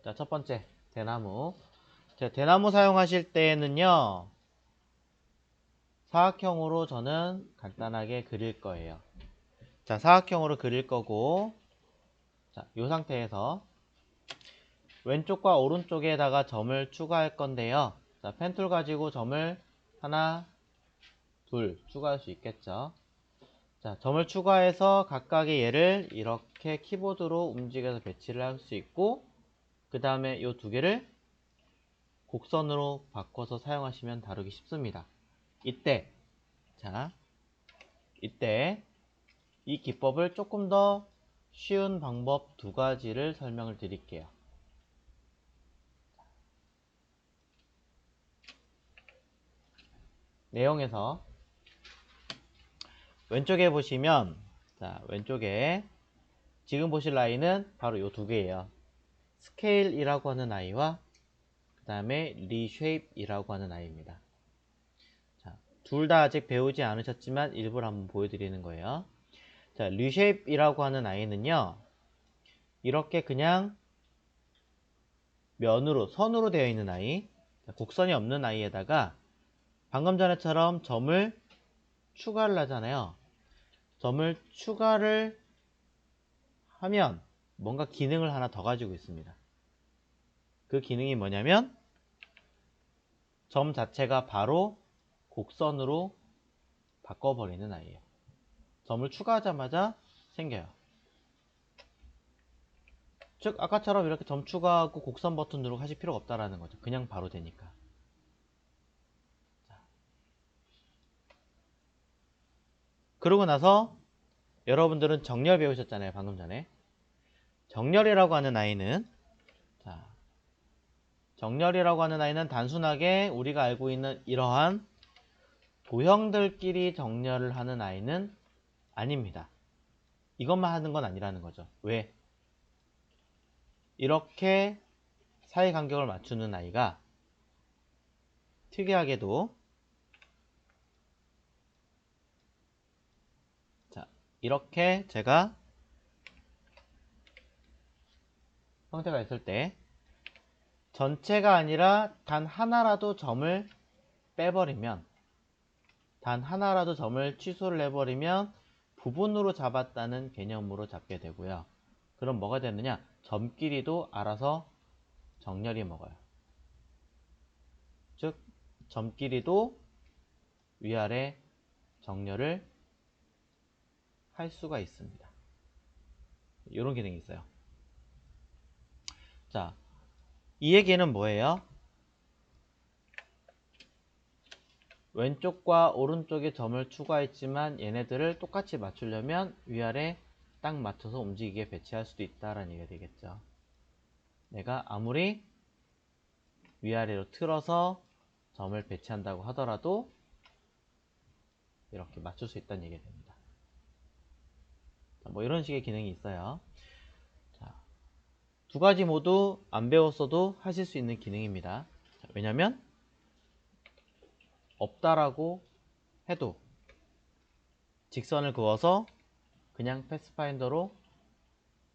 자, 첫 번째, 대나무. 자, 대나무 사용하실 때는요, 사각형으로 저는 간단하게 그릴 거예요. 자, 사각형으로 그릴 거고, 자, 이 상태에서 왼쪽과 오른쪽에다가 점을 추가할 건데요. 자, 펜툴 가지고 점을 하나, 둘 추가할 수 있겠죠. 자, 점을 추가해서 각각의 얘를 이렇게 키보드로 움직여서 배치를 할 수 있고, 그 다음에 이 두 개를 곡선으로 바꿔서 사용하시면 다루기 쉽습니다. 이때 이 기법을 조금 더 쉬운 방법 두 가지를 설명을 드릴게요. 내용에서 왼쪽에 보시면, 자, 왼쪽에 지금 보실 라인은 바로 이 두 개예요. 스케일이라고 하는 아이와 그 다음에 리쉐입이라고 하는 아이입니다. 자, 둘 다 아직 배우지 않으셨지만 일부러 한번 보여드리는 거예요. 자, 리쉐입이라고 하는 아이는요, 이렇게 그냥 면으로, 선으로 되어 있는 아이, 곡선이 없는 아이에다가 방금 전에처럼 점을 추가를 하잖아요. 점을 추가를 하면 뭔가 기능을 하나 더 가지고 있습니다. 그 기능이 뭐냐면 점 자체가 바로 곡선으로 바꿔버리는 아이예요. 점을 추가하자마자 생겨요. 즉 아까처럼 이렇게 점 추가하고 곡선 버튼 누르고 하실 필요가 없다라는 거죠. 그냥 바로 되니까. 그러고 나서 여러분들은 정렬 배우셨잖아요. 방금 전에. 정렬이라고 하는 아이는, 자, 정렬이라고 하는 아이는 단순하게 우리가 알고 있는 이러한 도형들끼리 정렬을 하는 아이는 아닙니다. 이것만 하는 건 아니라는 거죠. 왜? 이렇게 사이 간격을 맞추는 아이가 특이하게도, 자, 이렇게 제가 형태가 있을 때 전체가 아니라 단 하나라도 점을 빼버리면, 단 하나라도 점을 취소를 해버리면 부분으로 잡았다는 개념으로 잡게 되고요. 그럼 뭐가 되느냐? 점끼리도 알아서 정렬이 먹어요. 즉 점끼리도 위아래 정렬을 할 수가 있습니다. 이런 기능이 있어요. 자, 이 얘기는 뭐예요? 왼쪽과 오른쪽에 점을 추가했지만 얘네들을 똑같이 맞추려면 위아래 딱 맞춰서 움직이게 배치할 수도 있다라는 얘기가 되겠죠. 내가 아무리 위아래로 틀어서 점을 배치한다고 하더라도 이렇게 맞출 수 있다는 얘기가 됩니다. 자, 뭐 이런 식의 기능이 있어요. 자, 두 가지 모두 안 배웠어도 하실 수 있는 기능입니다. 자, 왜냐면 없다라고 해도 직선을 그어서 그냥 패스파인더로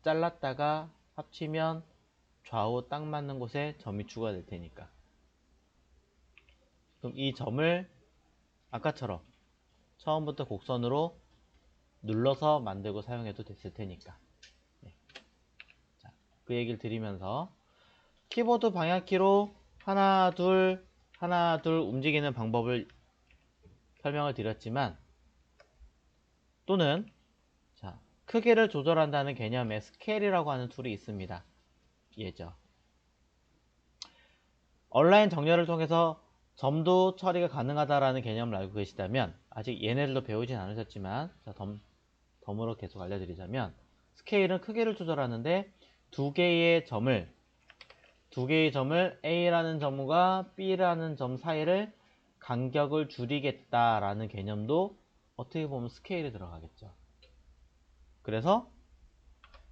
잘랐다가 합치면 좌우 딱 맞는 곳에 점이 추가될 테니까. 그럼 이 점을 아까처럼 처음부터 곡선으로 눌러서 만들고 사용해도 됐을 테니까. 네. 자, 그 얘기를 드리면서 키보드 방향키로 하나 둘 움직이는 방법을 설명을 드렸지만, 또는 자, 크기를 조절한다는 개념의 스케일이라고 하는 툴이 있습니다. 예죠. 온라인 정렬을 통해서 점도 처리가 가능하다라는 개념을 알고 계시다면, 아직 얘네들도 배우진 않으셨지만, 자, 덤으로 계속 알려드리자면, 스케일은 크기를 조절하는데 두 개의 점을 A라는 점과 B라는 점 사이를 간격을 줄이겠다라는 개념도 어떻게 보면 스케일에 들어가겠죠. 그래서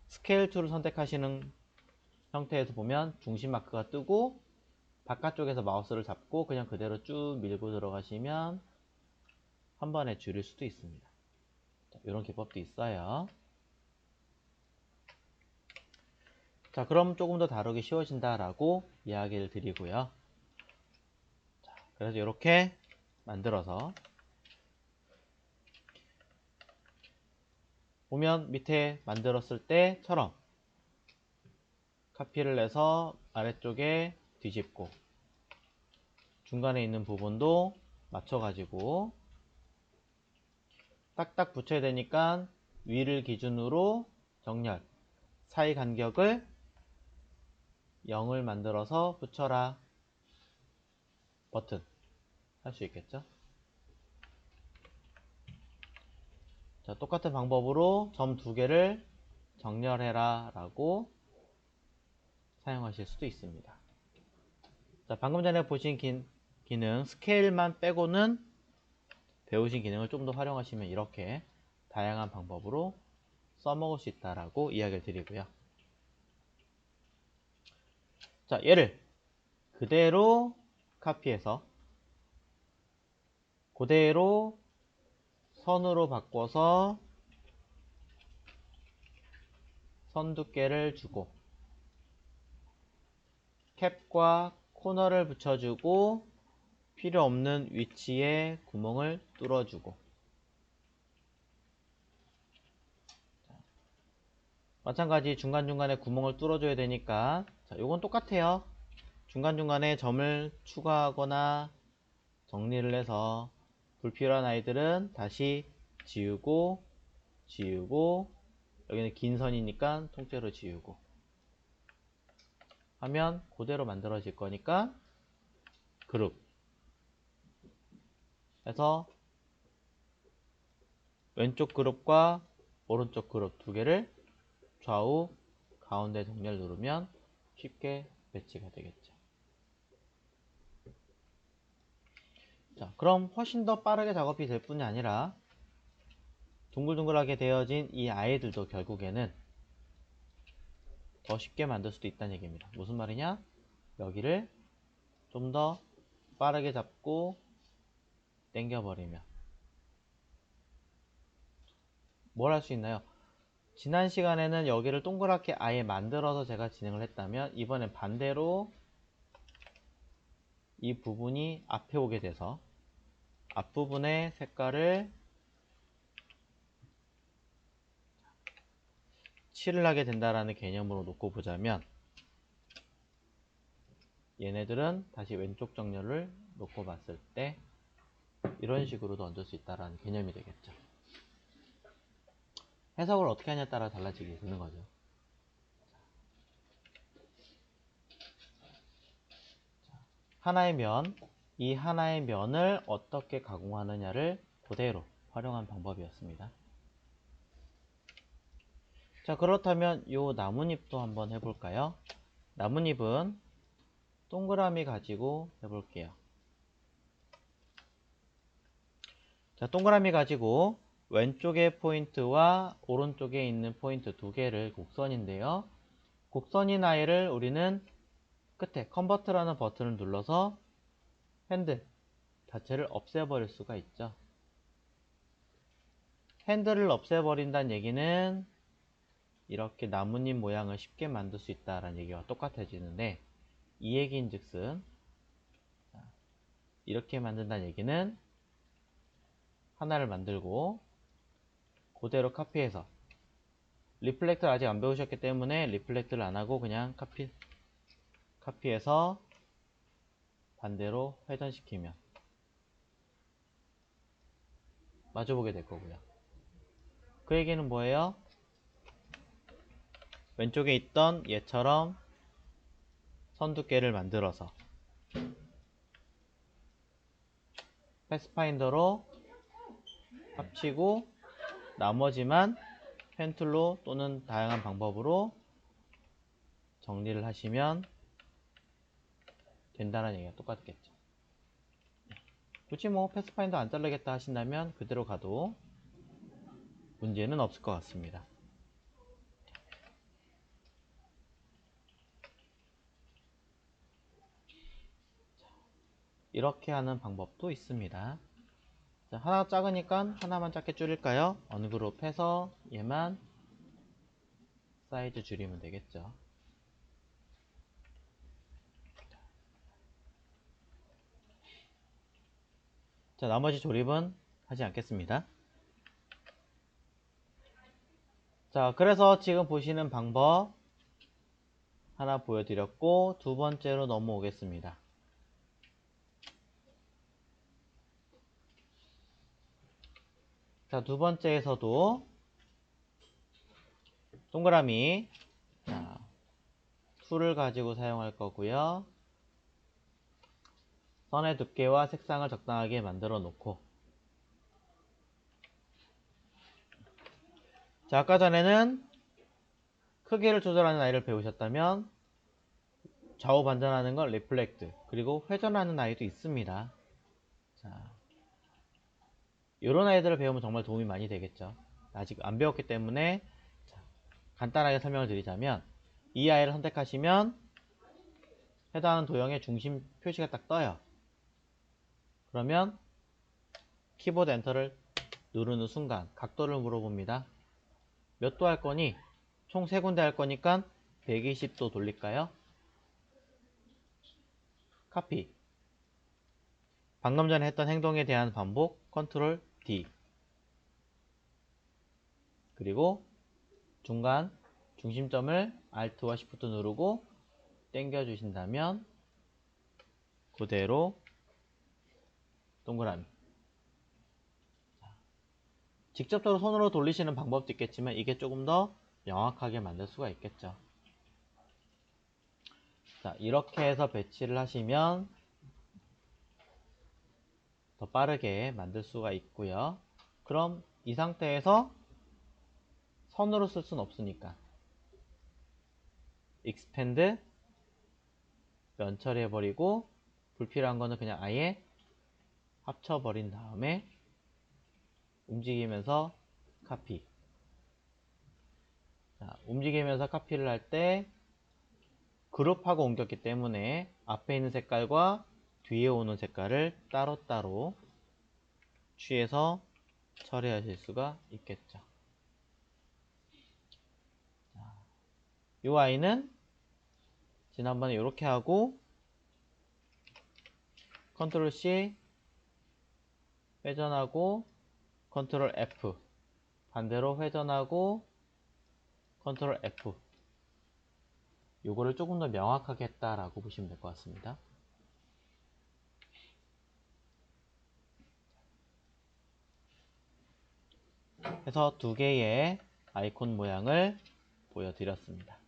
스케일 툴을 선택하시는 형태에서 보면 중심 마크가 뜨고 바깥쪽에서 마우스를 잡고 그냥 그대로 쭉 밀고 들어가시면 한 번에 줄일 수도 있습니다. 자, 이런 기법도 있어요. 자, 그럼 조금 더 다루기 쉬워진다라고 이야기를 드리고요. 자, 그래서 이렇게 만들어서 보면 밑에 만들었을 때처럼 카피를 해서 아래쪽에 뒤집고 중간에 있는 부분도 맞춰가지고 딱딱 붙여야 되니까 위를 기준으로 정렬, 사이 간격을 0을 만들어서 붙여라 버튼 할 수 있겠죠. 자, 똑같은 방법으로 점 두 개를 정렬해라 라고 사용하실 수도 있습니다. 자, 방금 전에 보신 기능 스케일만 빼고는 배우신 기능을 좀 더 활용하시면 이렇게 다양한 방법으로 써먹을 수 있다라고 이야기를 드리고요. 자, 얘를 그대로 카피해서 그대로 선으로 바꿔서 선 두께를 주고 캡과 코너를 붙여주고 필요 없는 위치에 구멍을 뚫어주고 마찬가지 중간중간에 구멍을 뚫어줘야 되니까 자, 요건 똑같아요. 중간중간에 점을 추가하거나 정리를 해서 불필요한 아이들은 다시 지우고 여기는 긴 선이니까 통째로 지우고 하면 그대로 만들어질 거니까 그룹 해서 왼쪽 그룹과 오른쪽 그룹 두 개를 좌우 가운데 정렬 누르면 쉽게 배치가 되겠죠. 자, 그럼 훨씬 더 빠르게 작업이 될 뿐이 아니라 둥글둥글하게 되어진 이 아이들도 결국에는 더 쉽게 만들 수도 있다는 얘기입니다. 무슨 말이냐? 여기를 좀 더 빠르게 잡고 당겨버리면 뭘 할 수 있나요? 지난 시간에는 여기를 동그랗게 아예 만들어서 제가 진행을 했다면 이번엔 반대로 이 부분이 앞에 오게 돼서 앞부분의 색깔을 칠을 하게 된다라는 개념으로 놓고 보자면 얘네들은 다시 왼쪽 정렬을 놓고 봤을 때 이런 식으로도 얹을 수 있다라는 개념이 되겠죠. 해석을 어떻게 하냐에 따라 달라지게 되는 거죠. 하나의 면, 이 하나의 면을 어떻게 가공하느냐를 그대로 활용한 방법이었습니다. 자, 그렇다면 이 나뭇잎도 한번 해볼까요? 나뭇잎은 동그라미 가지고 해볼게요. 자, 동그라미 가지고 왼쪽의 포인트와 오른쪽에 있는 포인트 두 개를 곡선인데요. 곡선인 아이를 우리는 끝에 컨버트라는 버튼을 눌러서 핸들 자체를 없애버릴 수가 있죠. 핸들을 없애버린다는 얘기는 이렇게 나뭇잎 모양을 쉽게 만들 수 있다는 얘기와 똑같아지는데 이 얘기인 즉슨 이렇게 만든다는 얘기는 하나를 만들고 그대로 카피해서 리플렉트를 아직 안 배우셨기 때문에 리플렉트를 안 하고 그냥 카피해서 반대로 회전시키면 마주보게 될 거고요. 그 얘기는 뭐예요? 왼쪽에 있던 얘처럼 선 두께를 만들어서 패스파인더로 합치고 나머지만 펜툴로 또는 다양한 방법으로 정리를 하시면 된다는 얘기가 똑같겠죠. 굳이 뭐 패스파인더 안 자르겠다 하신다면 그대로 가도 문제는 없을 것 같습니다. 이렇게 하는 방법도 있습니다. 자, 하나 작으니까 하나만 작게 줄일까요? 어느 그룹 해서 얘만 사이즈 줄이면 되겠죠. 자, 나머지 조립은 하지 않겠습니다. 자, 그래서 지금 보시는 방법 하나 보여드렸고, 두 번째로 넘어오겠습니다. 자, 두 번째에서도 동그라미, 자, 툴을 가지고 사용할 거고요. 선의 두께와 색상을 적당하게 만들어 놓고, 자, 아까 전에는 크기를 조절하는 아이를 배우셨다면 좌우 반전하는 건 리플렉트, 그리고 회전하는 아이도 있습니다. 자, 이런 아이들을 배우면 정말 도움이 많이 되겠죠. 아직 안 배웠기 때문에 간단하게 설명을 드리자면, 이 아이를 선택하시면 해당하는 도형의 중심 표시가 딱 떠요. 그러면 키보드 엔터를 누르는 순간 각도를 물어봅니다. 몇 도 할 거니? 총 3군데 할 거니까 120도 돌릴까요? 카피. 방금 전에 했던 행동에 대한 반복, 컨트롤 D. 그리고 중간 중심점을 Alt와 Shift 누르고 당겨 주신다면 그대로 동그라미. 직접적으로 손으로 돌리시는 방법도 있겠지만 이게 조금 더 명확하게 만들 수가 있겠죠. 자, 이렇게 해서 배치를 하시면 더 빠르게 만들 수가 있고요. 그럼 이 상태에서 선으로 쓸 수는 없으니까 expand 면 처리해버리고, 불필요한 거는 그냥 아예 합쳐버린 다음에 움직이면서 카피. 자, 움직이면서 카피를 할 때 그룹하고 옮겼기 때문에 앞에 있는 색깔과 뒤에 오는 색깔을 따로따로 취해서 처리하실 수가 있겠죠. 이 아이는 지난번에 이렇게 하고 컨트롤 C 회전하고 컨트롤 F, 반대로 회전하고 컨트롤 F, 요거를 조금 더 명확하게 했다라고 보시면 될 것 같습니다. 해서 두 개의 아이콘 모양을 보여드렸습니다.